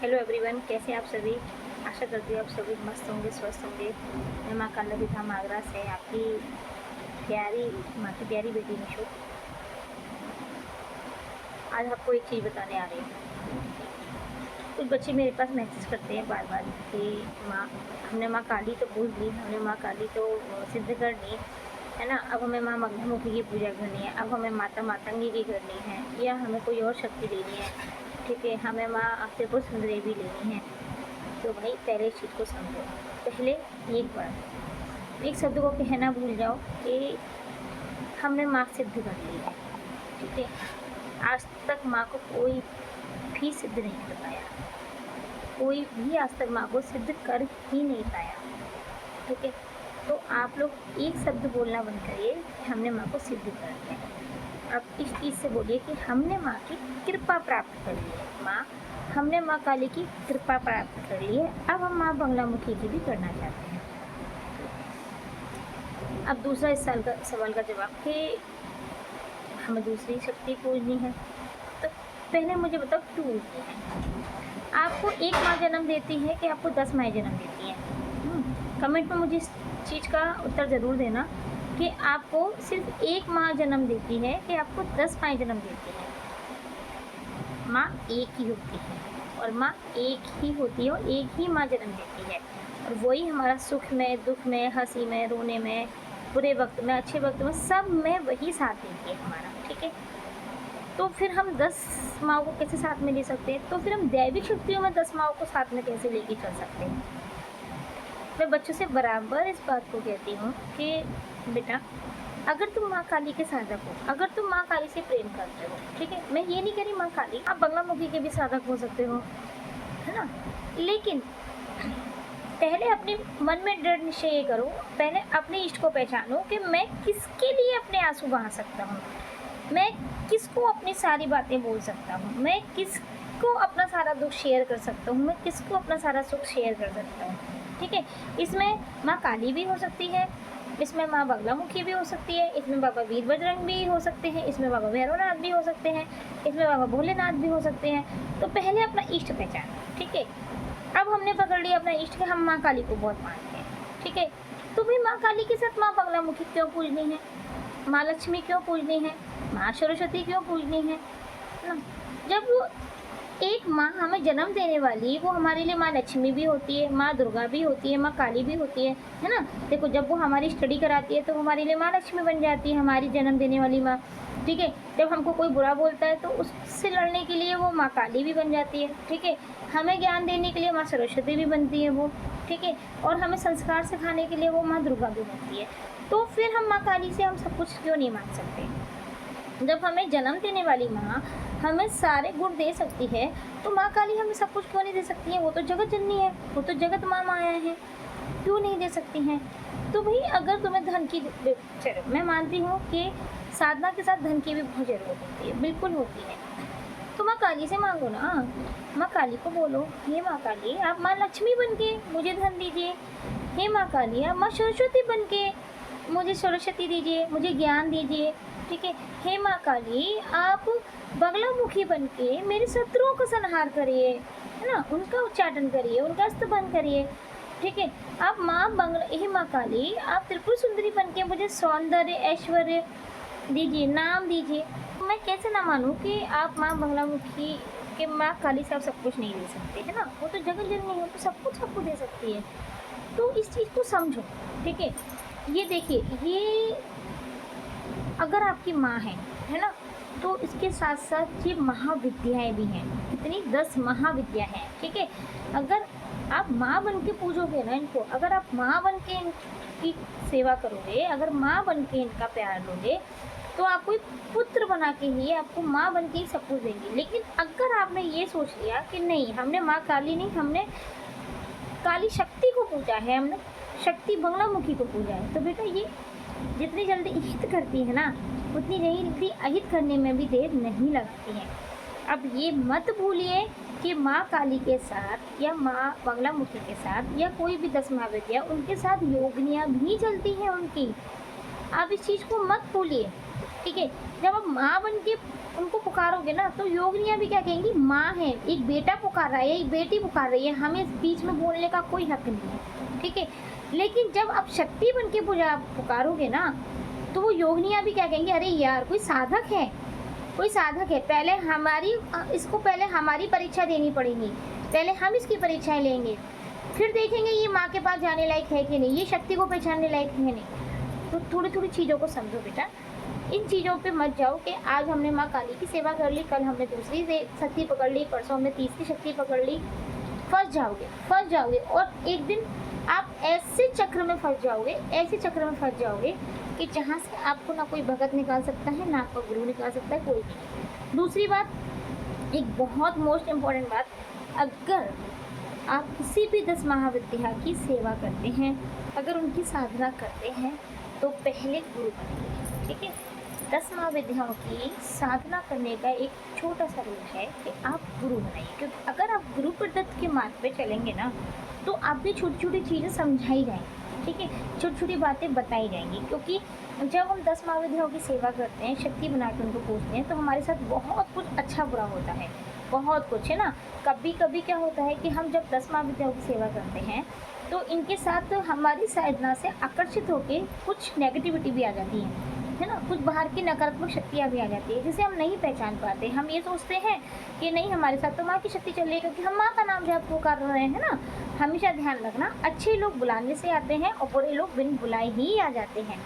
Hello everyone, कैसे हैं आप सभी। आशा करती हूँ आप सभी मस्त होंगे, स्वस्थ होंगे। मैं माँ कालवी धाम आगरा से आपकी प्यारी माँ की प्यारी बेटी निशु आज आपको एक चीज़ बताने आ रही हूँ। कुछ बच्चे मेरे पास मैसेज करते हैं बार बार कि माँ, हमने माँ काली तो पूज ली, हमने माँ काली तो सिद्ध कर ली है ना, अब हमें माँ मंगलमुखी की पूजा करनी है, अब हमें माता मातंगी की करनी है, या हमें कोई और शक्ति लेनी है। ठीक है, हमें माँ त्रिपुर सुंदरी भी लेनी है। तो भाई पहले इस चीज़ को समझो। पहले एक बार एक शब्द को कहना भूल जाओ कि हमने माँ सिद्ध कर ली है। ठीक है, आज तक माँ को कोई भी सिद्ध नहीं कर पाया, कोई भी आज तक माँ को सिद्ध कर ही नहीं पाया। ठीक है, तो आप लोग एक शब्द बोलना बंद करिए कि हमने माँ को सिद्ध कर दिया। अब इस चीज़ से बोलिए कि हमने माँ की कृपा प्राप्त कर ली है। माँ, हमने माँ काली की कृपा प्राप्त कर ली है, अब हम माँ बंगलामुखी की भी करना चाहते हैं। अब दूसरा इस साल का सवाल का जवाब कि हमें दूसरी शक्ति पूजनी है, तो पहले मुझे बताओ क्यों पूजनी है। आपको एक माँ जन्म देती है कि आपको 10 माएँ जन्म देती हैं? कमेंट में मुझे इस चीज़ का उत्तर ज़रूर देना कि आपको सिर्फ एक माँ जन्म देती है कि आपको 10 माएँ जन्म देती है। माँ एक ही होती है और माँ एक ही होती है और एक ही माँ जन्म देती है, और वही हमारा सुख में, दुख में, हंसी में, रोने में, बुरे वक्त में, अच्छे वक्त में, सब में वही साथ देती है हमारा। ठीक है, तो फिर हम 10 माँओं को कैसे साथ में ले सकते हैं? तो फिर हम दैविक शक्तियों में 10 माँओं को साथ में कैसे लेके चल सकते हैं? मैं बच्चों से बराबर इस बात को कहती हूँ कि बेटा, अगर तुम माँ काली के साधक हो, अगर तुम माँ काली से प्रेम करते हो, ठीक है, मैं ये नहीं कह रही माँ काली, आप बंगलामुखी के भी साधक हो सकते हो, है ना, लेकिन पहले अपने मन में दृढ़ निश्चय ये करो, पहले अपने इष्ट को पहचानो कि मैं किसके लिए अपने आंसू बहा सकता हूँ, मैं किसको अपनी सारी बातें बोल सकता हूँ, मैं किसको अपना सारा दुख शेयर कर सकता हूँ, मैं किसको अपना सारा सुख शेयर कर सकता हूँ। ठीक है, इसमें माँ काली भी हो सकती है, इसमें माँ बगलामुखी भी हो सकती है, इसमें बाबा वीर बजरंग भी हो सकते हैं, इसमें बाबा भैरवनाथ भी हो सकते हैं, इसमें बाबा भोलेनाथ भी हो सकते हैं। तो पहले अपना इष्ट पहचानो। ठीक है, अब हमने पकड़ लिया अपना इष्ट कि हम माँ काली को बहुत मानते हैं। ठीक है, तो भाई माँ काली के साथ माँ बगलामुखी क्यों पूजनी है, माँ लक्ष्मी क्यों पूजनी है, माँ सरस्वती क्यों पूजनी है ना? जब एक माँ हमें जन्म देने वाली, वो हमारे लिए माँ लक्ष्मी भी होती है, माँ दुर्गा भी होती है, माँ काली भी होती है ना। देखो, जब वो हमारी स्टडी कराती है तो हमारे लिए माँ लक्ष्मी बन जाती है, हमारी जन्म देने वाली माँ। ठीक है, जब हमको कोई बुरा बोलता है तो उससे लड़ने के लिए वो माँ काली भी बन जाती है। ठीक है, हमें ज्ञान देने के लिए माँ सरस्वती भी बनती है वो। ठीक है, और हमें संस्कार सिखाने के लिए वो माँ दुर्गा भी बनती है। तो फिर हम माँ काली से हम सब कुछ क्यों नहीं मांग सकते? जब हमें जन्म देने वाली माँ हमें सारे गुण दे सकती है, तो माँ काली हमें सब कुछ क्यों नहीं दे सकती है? वो तो जगत जननी है, वो तो जगत माँ माया है, क्यों नहीं दे सकती हैं? तो भाई अगर तुम्हें धन की, चलो मैं मानती हूँ कि साधना के साथ धन की भी बहुत ज़रूरत होती है, बिल्कुल होती है, तो माँ काली से मांगो ना। माँ काली को बोलो, हे माँ काली, आप माँ लक्ष्मी बन के मुझे धन दीजिए, हे माँ काली आप माँ सरस्वती बन के मुझे सरस्वती दीजिए, मुझे ज्ञान दीजिए। ठीक है, हे माँ काली आप बगलामुखी बन के मेरे शत्रुओं का संहार करिए, है ना, उनका उच्चाटन करिए, उनका स्तबन करिए। ठीक है, आप हे माँ काली आप त्रिपुर सुंदरी बन के मुझे सौंदर्य, ऐश्वर्य दीजिए, नाम दीजिए। मैं कैसे ना मानूँ कि आप माँ बंगलामुखी के माँ काली से आप सब कुछ नहीं दे सकते, है ना, वो तो जगत जननी है, तो सब कुछ आपको दे सकती है। तो इस चीज़ को समझो। ठीक है, ये देखिए, ये अगर आपकी माँ है ना, तो इसके साथ साथ ये महाविद्याएँ भी हैं, कितनी 10 महाविद्या हैं। ठीक है, अगर आप माँ बन के पूजोगे ना इनको, अगर आप माँ बन के इनकी सेवा करोगे, अगर माँ बन के इनका प्यार लोगे, तो आपको एक पुत्र बना के ही, आपको माँ बन के ही सब कुछ देंगे। लेकिन अगर आपने ये सोच लिया कि नहीं, हमने माँ काली नहीं, हमने काली शक्ति को पूजा है, हमने शक्ति बंगलामुखी को पूजा है, तो बेटा ये जितनी जल्दी हित करती है ना, उतनी जल्दी अहित करने में भी देर नहीं लगती है। अब ये मत भूलिए कि माँ काली के साथ या माँ बंगलामुखी के साथ या कोई भी 10 महाविद्या, उनके साथ योगनियाँ भी चलती हैं उनकी। आप इस चीज़ को मत भूलिए, ठीक है। जब आप माँ बन के उनको पुकारोगे ना, तो योगिनियाँ भी क्या कहेंगी, माँ है, एक बेटा पुकार रहा है, एक बेटी पुकार रही है, हमें बीच में बोलने का कोई हक नहीं है, ठीक है। लेकिन जब आप शक्ति बन के पुकारोगे ना, तो वो योगिनियाँ भी क्या कहेंगी, अरे यार कोई साधक है, कोई साधक है, पहले हमारी परीक्षा देनी पड़ेगी, पहले हम इसकी परीक्षाएं लेंगे, फिर देखेंगे ये माँ के पास जाने लायक है कि नहीं, ये शक्ति को पहचानने लायक है नहीं। तो थोड़ी थोड़ी चीज़ों को समझो बेटा, इन चीज़ों पे मत जाओ कि आज हमने माँ काली की सेवा कर ली, कल हमने दूसरी शक्ति पकड़ ली, परसों हमने तीसरी शक्ति पकड़ ली। फंस जाओगे और एक दिन आप ऐसे चक्र में फंस जाओगे कि जहाँ से आपको ना कोई भगत निकाल सकता है, ना आपका गुरु निकाल सकता है, कोई नहीं। दूसरी बात, एक बहुत मोस्ट इम्पॉर्टेंट बात, अगर आप किसी भी 10 महाविद्या की सेवा करते हैं, अगर उनकी साधना करते हैं, तो पहले गुरु बनिए, ठीक है। 10 महाविद्याओं की साधना करने का एक छोटा सा रूल है कि आप गुरु बनाइए, क्योंकि अगर आप गुरु प्रदत्त के मार्ग पे चलेंगे ना, तो आपकी छोटी छोटी चीज़ें समझाई जाएंगी, ठीक है, छोटी छोटी बातें बताई जाएंगी। क्योंकि जब हम 10 महाविद्याओं की सेवा करते हैं, शक्ति बना के उनको पूछते हैं, तो हमारे साथ बहुत कुछ अच्छा बुरा होता है, बहुत कुछ है ना। कभी कभी क्या होता है कि हम जब 10 महाविद्याओं की सेवा करते हैं, तो इनके साथ हमारी साधना से आकर्षित होकर कुछ नेगेटिविटी भी आ जाती है ना, कुछ बाहर की नकारात्मक शक्तियाँ भी आ जाती है, जिसे हम नहीं पहचान पाते। हम ये सोचते हैं कि नहीं, हमारे साथ तो माँ की शक्ति चल रही है, क्योंकि हम माँ का नाम जब वो कर रहे हैं ना। हमेशा ध्यान रखना, अच्छे लोग बुलाने से आते हैं और बुरे लोग बिन बुलाए ही आ जाते हैं,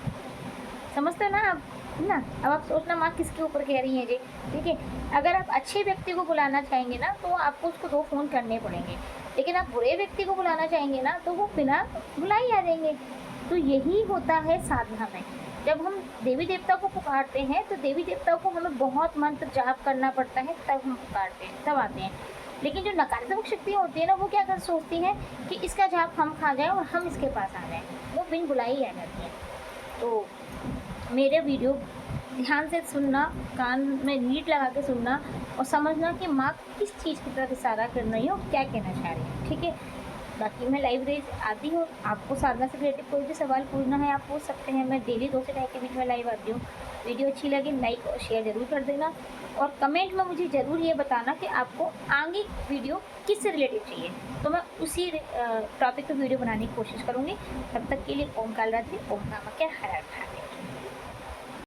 समझते हो ना आप, है ना। अब आप सोचना माँ किसके ऊपर कह रही है जी, ठीक है। अगर आप अच्छे व्यक्ति को बुलाना चाहेंगे ना, तो आपको उसको 2 फ़ोन करने पड़ेंगे, लेकिन आप बुरे व्यक्ति को बुलाना चाहेंगे ना, तो वो बिना बुलाए आ जाएंगे। तो यही होता है साधना में। जब हम देवी देवता को पुकारते हैं, तो देवी देवता को हमें बहुत मंत्र जाप करना पड़ता है, तब हम पुकारते हैं, तब आते हैं। लेकिन जो नकारात्मक शक्तियाँ होती है ना, वो क्या कर सोचती हैं कि इसका जाप हम खा जाएं और हम इसके पास आ जाएं, वो बिन बुलाए ही आ जाती हैं। तो मेरे वीडियो ध्यान से सुनना, कान में लीड लगा के सुनना और समझना कि माँ किस चीज़ की तरफ इशारा कर रही है और क्या कहना चाह रही है, ठीक है। बाकी मैं लाइब्रेरी आती हूँ, आपको साधना से रिलेटेड कोई भी सवाल पूछना है आप पूछ सकते हैं। मैं डेली 2 से 2:30 के बीच में लाइव आती हूँ। वीडियो अच्छी लगे लाइक और शेयर ज़रूर कर देना, और कमेंट में मुझे ज़रूर ये बताना कि आपको आगे वीडियो किससे रिलेटेड चाहिए, तो मैं उसी टॉपिक पर वीडियो बनाने की कोशिश करूँगी। तब तक के लिए ओम काल रात्रि, ओम कामाख्या, हर हर महादेव।